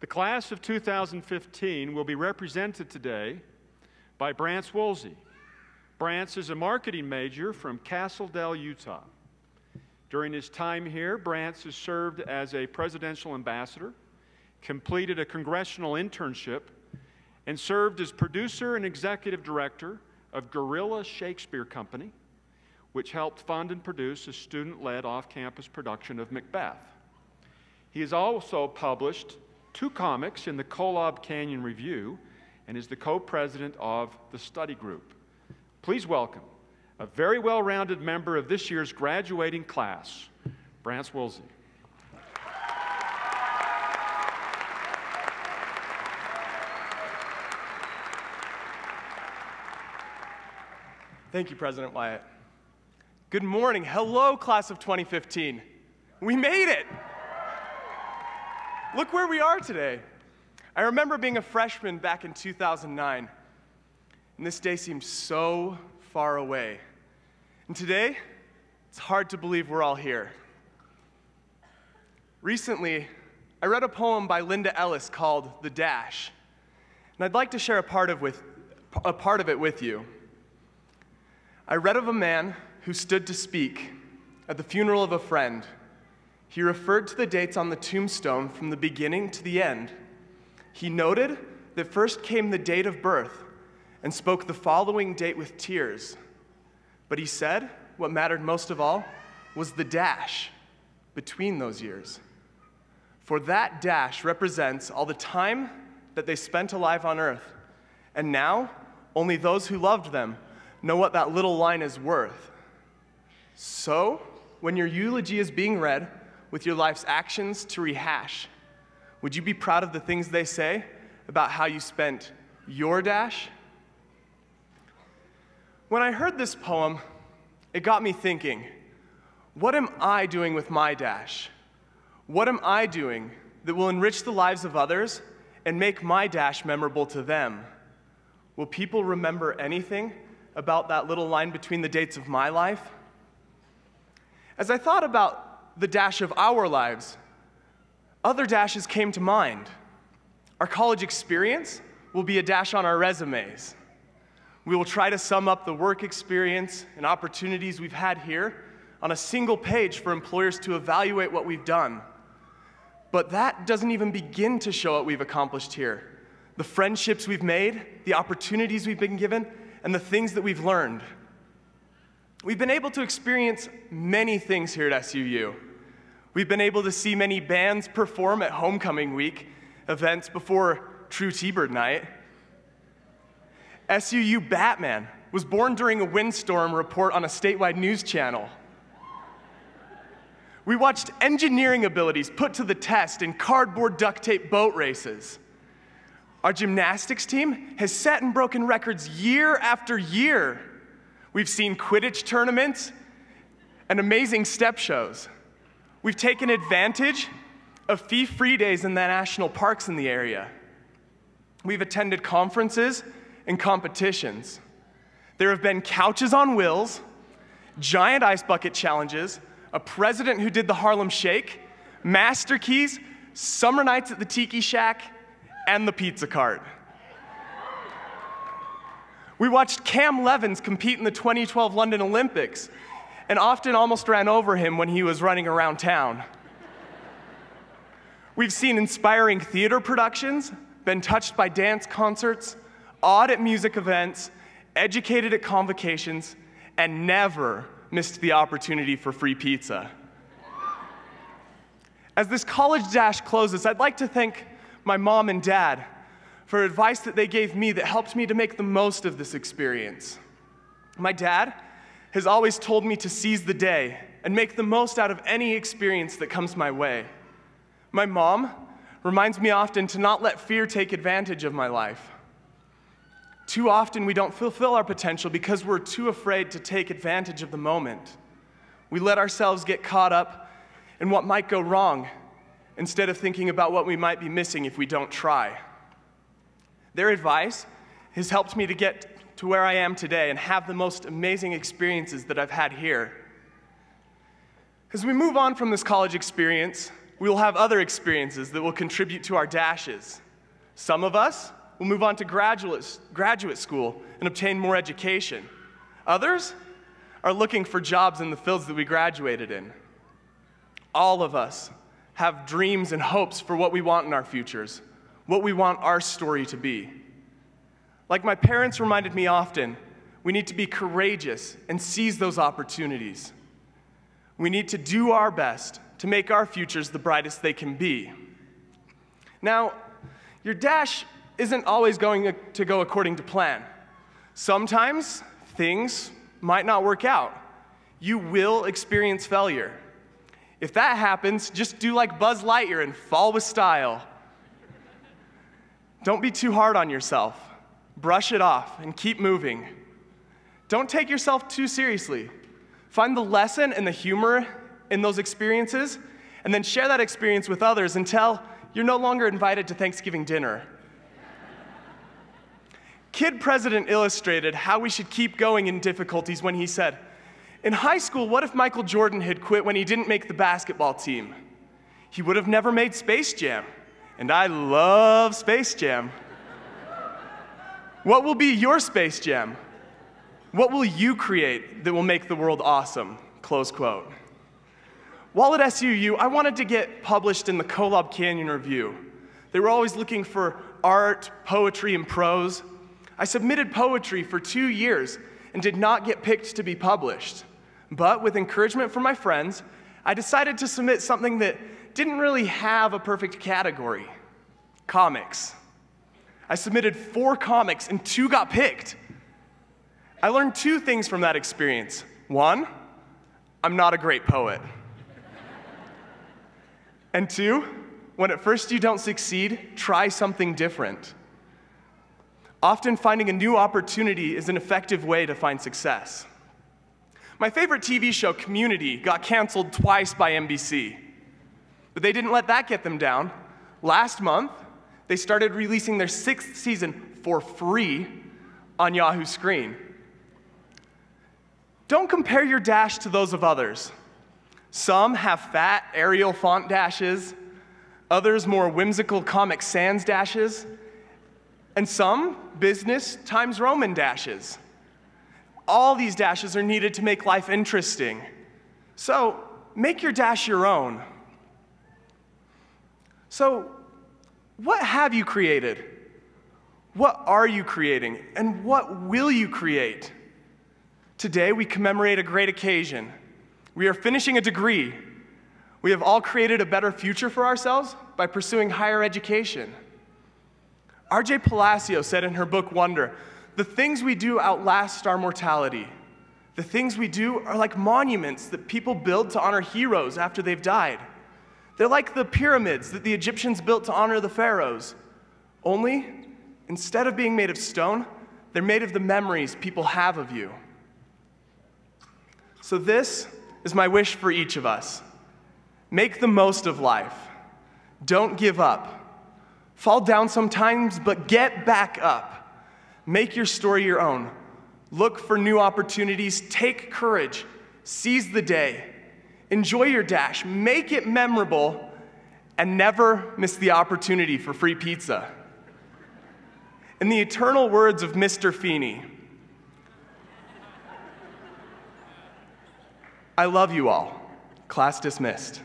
The class of 2015 will be represented today by Brantz Woolsey. Brantz is a marketing major from Castledale, Utah. During his time here, Brantz has served as a presidential ambassador, completed a congressional internship, and served as producer and executive director of Gorilla Shakespeare Company, which helped fund and produce a student-led off-campus production of Macbeth. He has also published 2 comics in the Kolob Canyon Review and is the co-president of the study group. Please welcome a very well-rounded member of this year's graduating class, Brantz Woolsey. Thank you, President Wyatt. Good morning. Hello, class of 2015. We made it. Look where we are today. I remember being a freshman back in 2009, and this day seemed so far away. And today, it's hard to believe we're all here. Recently, I read a poem by Linda Ellis called The Dash, and I'd like to share a part of it with you. I read of a man who stood to speak at the funeral of a friend. He referred to the dates on the tombstone from the beginning to the end. He noted that first came the date of birth and spoke the following date with tears. But he said what mattered most of all was the dash between those years. For that dash represents all the time that they spent alive on earth. And now, only those who loved them know what that little line is worth. So, when your eulogy is being read with your life's actions to rehash, would you be proud of the things they say about how you spent your dash? When I heard this poem, it got me thinking, what am I doing with my dash? What am I doing that will enrich the lives of others and make my dash memorable to them? Will people remember anything about that little line between the dates of my life? As I thought about the dash of our lives, other dashes came to mind. Our college experience will be a dash on our resumes. We will try to sum up the work experience and opportunities we've had here on a single page for employers to evaluate what we've done. But that doesn't even begin to show what we've accomplished here. The friendships we've made, the opportunities we've been given, and the things that we've learned. We've been able to experience many things here at SUU. We've been able to see many bands perform at homecoming week, events before True T-Bird night. SUU Batman was born during a windstorm report on a statewide news channel. We watched engineering abilities put to the test in cardboard duct tape boat races. Our gymnastics team has set and broken records year after year. We've seen Quidditch tournaments and amazing step shows. We've taken advantage of fee-free days in the national parks in the area. We've attended conferences and competitions. There have been couches on wheels, giant ice bucket challenges, a president who did the Harlem Shake, master keys, summer nights at the Tiki Shack, and the pizza cart. We watched Cam Levins compete in the 2012 London Olympics and often almost ran over him when he was running around town. We've seen inspiring theater productions, been touched by dance concerts, awed at music events, educated at convocations, and never missed the opportunity for free pizza. As this college dash closes, I'd like to thank my mom and dad for advice that they gave me that helped me to make the most of this experience. My dad has always told me to seize the day and make the most out of any experience that comes my way. My mom reminds me often to not let fear take advantage of my life. Too often we don't fulfill our potential because we're too afraid to take advantage of the moment. We let ourselves get caught up in what might go wrong instead of thinking about what we might be missing if we don't try. Their advice has helped me to get to where I am today and have the most amazing experiences that I've had here. As we move on from this college experience we will have other experiences that will contribute to our dashes. Some of us will move on to graduate school and obtain more education. Others are looking for jobs in the fields that we graduated in. All of us have dreams and hopes for what we want in our futures, what we want our story to be. Like my parents reminded me often, we need to be courageous and seize those opportunities. We need to do our best to make our futures the brightest they can be. Now, your dash isn't always going to go according to plan. Sometimes things might not work out. You will experience failure. If that happens, just do like Buzz Lightyear and fall with style. Don't be too hard on yourself. Brush it off and keep moving. Don't take yourself too seriously. Find the lesson and the humor in those experiences, and then share that experience with others until you're no longer invited to Thanksgiving dinner. Kid President illustrated how we should keep going in difficulties when he said, "In high school, what if Michael Jordan had quit when he didn't make the basketball team? He would have never made Space Jam." And I love Space Jam. What will be your Space Jam? What will you create that will make the world awesome? Close quote. While at SUU, I wanted to get published in the Kolob Canyon Review. They were always looking for art, poetry, and prose. I submitted poetry for 2 years and did not get picked to be published. But with encouragement from my friends, I decided to submit something that didn't really have a perfect category: comics. I submitted 4 comics and 2 got picked. I learned 2 things from that experience. 1, I'm not a great poet. And 2, when at first you don't succeed, try something different. Often finding a new opportunity is an effective way to find success. My favorite TV show, Community, got canceled twice by NBC. But they didn't let that get them down. Last month, they started releasing their 6th season for free on Yahoo Screen. Don't compare your dash to those of others. Some have fat Arial font dashes, others more whimsical Comic Sans dashes, and some business Times Roman dashes. All these dashes are needed to make life interesting. So make your dash your own. So what have you created? What are you creating? And what will you create? Today we commemorate a great occasion. We are finishing a degree. We have all created a better future for ourselves by pursuing higher education. R.J. Palacio said in her book, Wonder, "The things we do outlast our mortality. The things we do are like monuments that people build to honor heroes after they've died. They're like the pyramids that the Egyptians built to honor the pharaohs. Only, instead of being made of stone, they're made of the memories people have of you." So this is my wish for each of us. Make the most of life. Don't give up. Fall down sometimes, but get back up. Make your story your own. Look for new opportunities. Take courage. Seize the day. Enjoy your dash. Make it memorable, and never miss the opportunity for free pizza. In the eternal words of Mr. Feeney, I love you all. Class dismissed.